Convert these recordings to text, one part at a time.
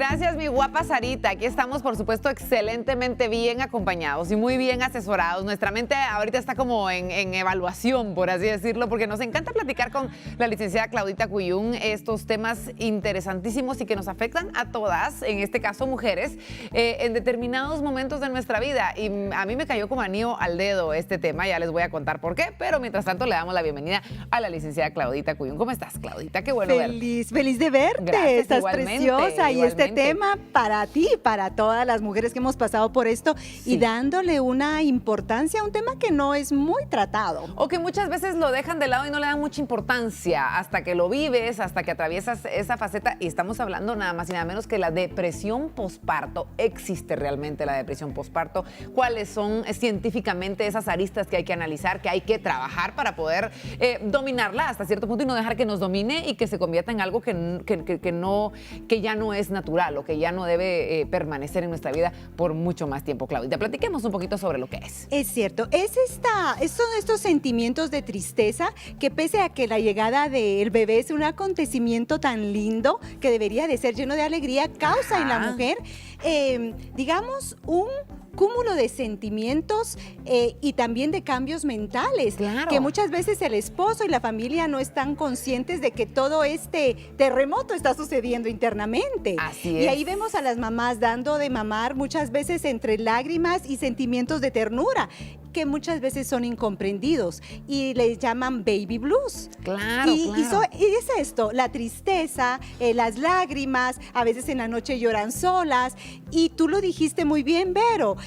Gracias, mi guapa Sarita. Aquí estamos, por supuesto, excelentemente bien acompañados y muy bien asesorados. Nuestra mente ahorita está como en evaluación, por así decirlo, porque nos encanta platicar con la licenciada Claudita Cuyún estos temas interesantísimos y que nos afectan a todas, en este caso mujeres, en determinados momentos de nuestra vida. Y a mí me cayó como anillo al dedo este tema, ya les voy a contar por qué, pero mientras tanto le damos la bienvenida a la licenciada Claudita Cuyún. ¿Cómo estás, Claudita? Qué bueno verte. Feliz de verte. Gracias, estás igualmente, preciosa y igualmente. este tema para ti, para todas las mujeres que hemos pasado por esto y dándole una importancia a un tema que no es muy tratado. O que muchas veces lo dejan de lado y no le dan mucha importancia hasta que lo vives, hasta que atraviesas esa faceta. Y estamos hablando nada más y nada menos que la depresión posparto. ¿Existe realmente la depresión posparto? ¿Cuáles son científicamente esas aristas que hay que analizar, que hay que trabajar para poder dominarla hasta cierto punto y no dejar que nos domine y que se convierta en algo que ya no es natural o que ya no debe permanecer en nuestra vida por mucho más tiempo? Claudita, platiquemos un poquito sobre lo que es. Es cierto, son estos sentimientos de tristeza que pese a que la llegada del bebé es un acontecimiento tan lindo que debería de ser lleno de alegría, causa en la mujer, digamos, un cúmulo de sentimientos y también de cambios mentales, claro, que muchas veces el esposo y la familia no están conscientes de que todo este terremoto está sucediendo internamente. Así es. Y ahí vemos a las mamás dando de mamar muchas veces entre lágrimas y sentimientos de ternura, que muchas veces son incomprendidos y les llaman baby blues. Claro, y claro. Y es esto, la tristeza, las lágrimas, a veces en la noche lloran solas y tú lo dijiste muy bien, Vero,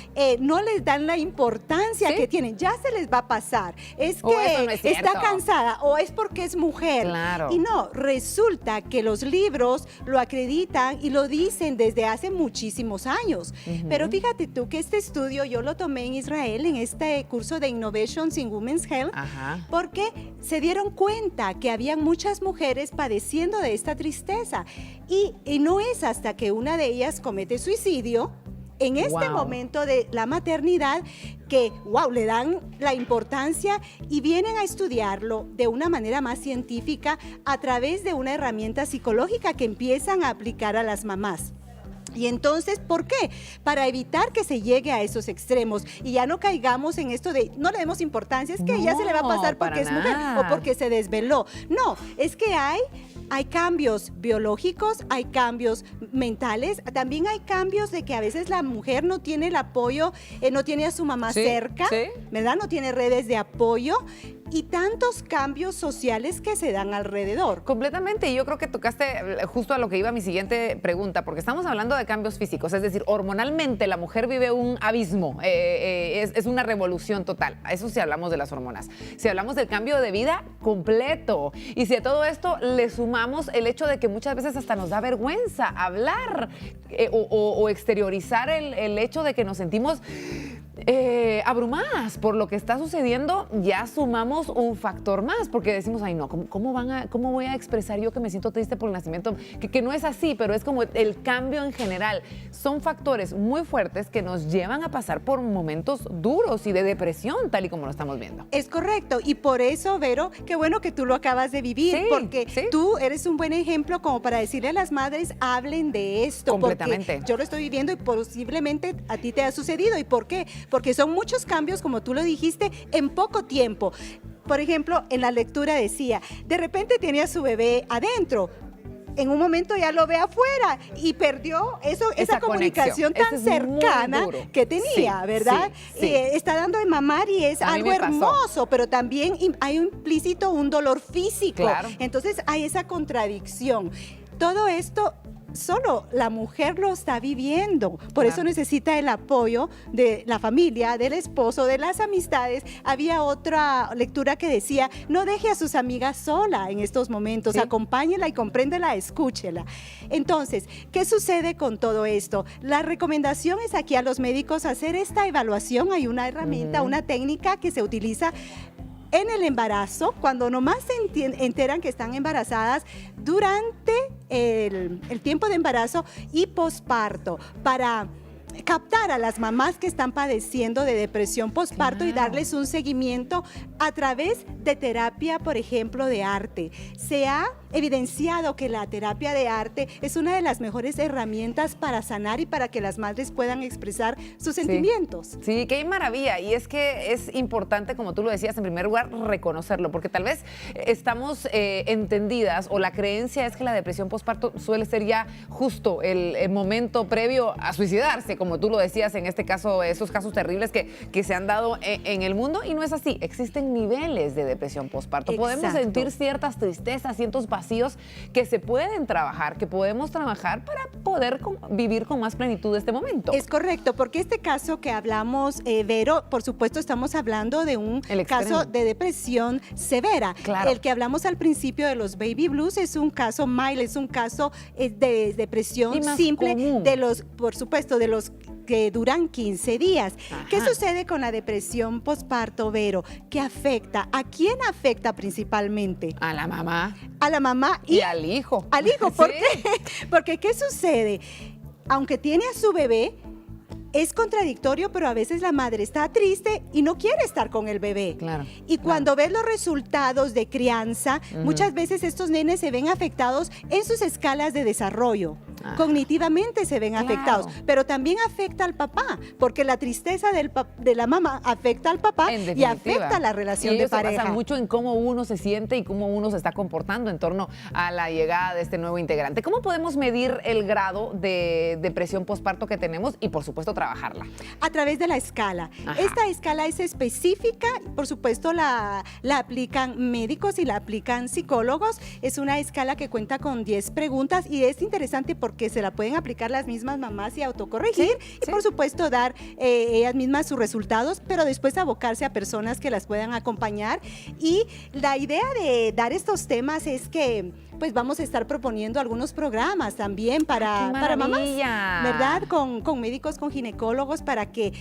no les dan la importancia que tienen, ya se les va a pasar, es que no es está cansada o es porque es mujer. Claro. Y no, resulta que los libros lo acreditan y lo dicen desde hace muchísimos años. Pero fíjate tú que este estudio yo lo tomé en Israel, en este curso de Innovations in Women's Health, porque se dieron cuenta que habían muchas mujeres padeciendo de esta tristeza y no es hasta que una de ellas comete suicidio en este momento de la maternidad que, le dan la importancia y vienen a estudiarlo de una manera más científica a través de una herramienta psicológica que empiezan a aplicar a las mamás. Y entonces, ¿por qué? Para evitar que se llegue a esos extremos y ya no caigamos en esto de no le demos importancia, es que ya se le va a pasar porque es mujer o porque se desveló. No, es que hay cambios biológicos, hay cambios mentales, también hay cambios de que a veces la mujer no tiene el apoyo, no tiene a su mamá cerca, ¿verdad? No tiene redes de apoyo y tantos cambios sociales que se dan alrededor. Completamente, y yo creo que tocaste justo a lo que iba mi siguiente pregunta, porque estamos hablando de cambios físicos, es decir, hormonalmente la mujer vive un abismo, es una revolución total, a eso si hablamos de las hormonas. Si hablamos del cambio de vida completo, y si a todo esto le sumamos el hecho de que muchas veces hasta nos da vergüenza hablar o exteriorizar el hecho de que nos sentimos abrumadas por lo que está sucediendo, ya sumamos un factor más, porque decimos, ay no, ¿cómo voy a expresar yo que me siento triste por el nacimiento? Que no es así, pero es como el cambio en general. Son factores muy fuertes que nos llevan a pasar por momentos duros y de depresión, tal y como lo estamos viendo. Es correcto, y por eso, Vero, qué bueno que tú lo acabas de vivir, porque tú eres un buen ejemplo como para decirle a las madres, hablen de esto. Completamente. Porque yo lo estoy viviendo y posiblemente a ti te ha sucedido. ¿Y por qué? Porque son muchos cambios, como tú lo dijiste, en poco tiempo. Por ejemplo, en la lectura decía, de repente tenía a su bebé adentro, en un momento ya lo ve afuera y perdió esa comunicación tan cercana que tenía, ¿verdad? Está dando de mamar y es algo hermoso, pero también hay implícito un dolor físico. Entonces hay esa contradicción. Todo esto solo la mujer lo está viviendo, por eso necesita el apoyo de la familia, del esposo, de las amistades. Había otra lectura que decía, no deje a sus amigas sola en estos momentos, acompáñela y compréndela, escúchela. Entonces, ¿qué sucede con todo esto? La recomendación es aquí a los médicos hacer esta evaluación. Hay una herramienta, una técnica que se utiliza en el embarazo, cuando nomás se enteran que están embarazadas, durante el tiempo de embarazo y posparto, para captar a las mamás que están padeciendo de depresión postparto y darles un seguimiento a través de terapia, por ejemplo, de arte. Se ha evidenciado que la terapia de arte es una de las mejores herramientas para sanar y para que las madres puedan expresar sus sentimientos. Sí, qué maravilla. Y es que es importante, como tú lo decías, en primer lugar, reconocerlo, porque tal vez estamos entendidas o la creencia es que la depresión postparto suele ser ya justo el momento previo a suicidarse, como tú lo decías, en este caso, esos casos terribles que se han dado en el mundo, y no es así. Existen niveles de depresión postparto. Podemos sentir ciertas tristezas, ciertos vacíos que se pueden trabajar, que podemos trabajar para poder vivir con más plenitud este momento. Es correcto, porque este caso que hablamos, Vero, por supuesto estamos hablando de un caso de depresión severa. Claro. El que hablamos al principio de los baby blues es un caso mild, es un caso de depresión simple, común. Por supuesto, de los que duran 15 días. Ajá. ¿Qué sucede con la depresión postparto, Vero? ¿Qué afecta? ¿A quién afecta principalmente? A la mamá. A la mamá y al hijo. Al hijo, ¿por qué? Porque ¿qué sucede? Aunque tiene a su bebé, es contradictorio, pero a veces la madre está triste y no quiere estar con el bebé. Claro. Y cuando ves los resultados de crianza, muchas veces estos nenes se ven afectados en sus escalas de desarrollo. Cognitivamente se ven afectados, pero también afecta al papá, porque la tristeza de la mamá afecta al papá y afecta la relación de pareja. Se basa mucho en cómo uno se siente y cómo uno se está comportando en torno a la llegada de este nuevo integrante. ¿Cómo podemos medir el grado de depresión postparto que tenemos y, por supuesto, trabajarla? A través de la escala. Ajá. Esta escala es específica, por supuesto la aplican médicos y la aplican psicólogos. Es una escala que cuenta con 10 preguntas y es interesante porque se la pueden aplicar las mismas mamás y autocorregir y por supuesto dar ellas mismas sus resultados, pero después abocarse a personas que las puedan acompañar. Y la idea de dar estos temas es que pues vamos a estar proponiendo algunos programas también para mamás, ¿verdad? Con médicos, con ginecólogos, para que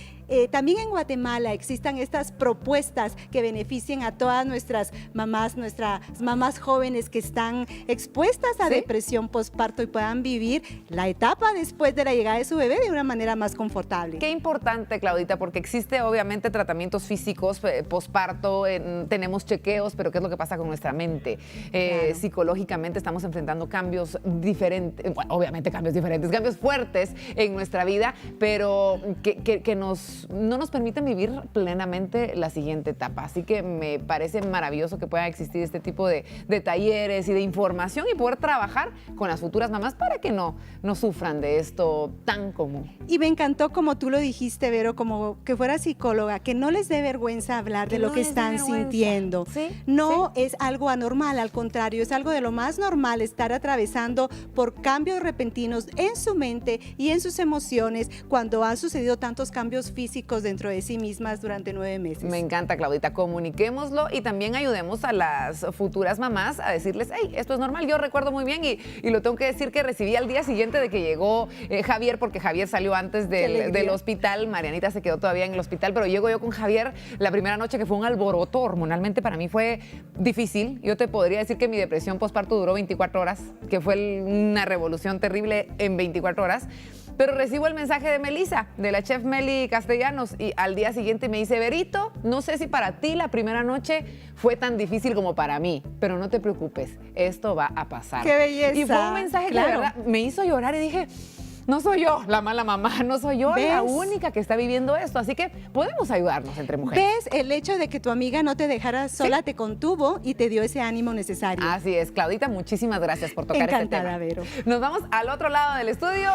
también en Guatemala existan estas propuestas que beneficien a todas nuestras mamás jóvenes que están expuestas a depresión postparto y puedan vivir la etapa después de la llegada de su bebé de una manera más confortable. Qué importante, Claudita, porque existe obviamente tratamientos físicos postparto, tenemos chequeos, pero ¿qué es lo que pasa con nuestra mente? Claro. Psicológicamente estamos enfrentando cambios diferentes, bueno, obviamente cambios diferentes, cambios fuertes en nuestra vida, pero que no nos permiten vivir plenamente la siguiente etapa. Así que me parece maravilloso que pueda existir este tipo de talleres y de información y poder trabajar con las futuras mamás para que no sufran de esto tan común. Y me encantó como tú lo dijiste, Vero, como que fuera psicóloga, que no les dé vergüenza hablar de lo que están sintiendo. No es algo anormal, al contrario, es algo de lo más normal estar atravesando por cambios repentinos en su mente y en sus emociones cuando han sucedido tantos cambios físicos dentro de sí mismas durante 9 meses. Me encanta, Claudita, comuniquémoslo y también ayudemos a las futuras mamás a decirles, hey, esto es normal. Yo recuerdo muy bien y lo tengo que decir que recibí al día siguiente de que llegó Javier, porque Javier salió antes del hospital, Marianita se quedó todavía en el hospital, pero llego yo con Javier la primera noche, que fue un alboroto hormonalmente, para mí fue difícil. Yo te podría decir que mi depresión postparto duró 24 horas, que fue una revolución terrible en 24 horas. Pero recibo el mensaje de Melissa, de la chef Meli Castellanos, y al día siguiente me dice, Verito, no sé si para ti la primera noche fue tan difícil como para mí, pero no te preocupes, esto va a pasar. ¡Qué belleza! Y fue un mensaje que de verdad me hizo llorar y dije, no soy yo la mala mamá, no soy yo la única que está viviendo esto, así que podemos ayudarnos entre mujeres. ¿Ves? El hecho de que tu amiga no te dejara sola te contuvo y te dio ese ánimo necesario. Así es, Claudita, muchísimas gracias por tocar este tema. Encantada, Vero. Nos vamos al otro lado del estudio.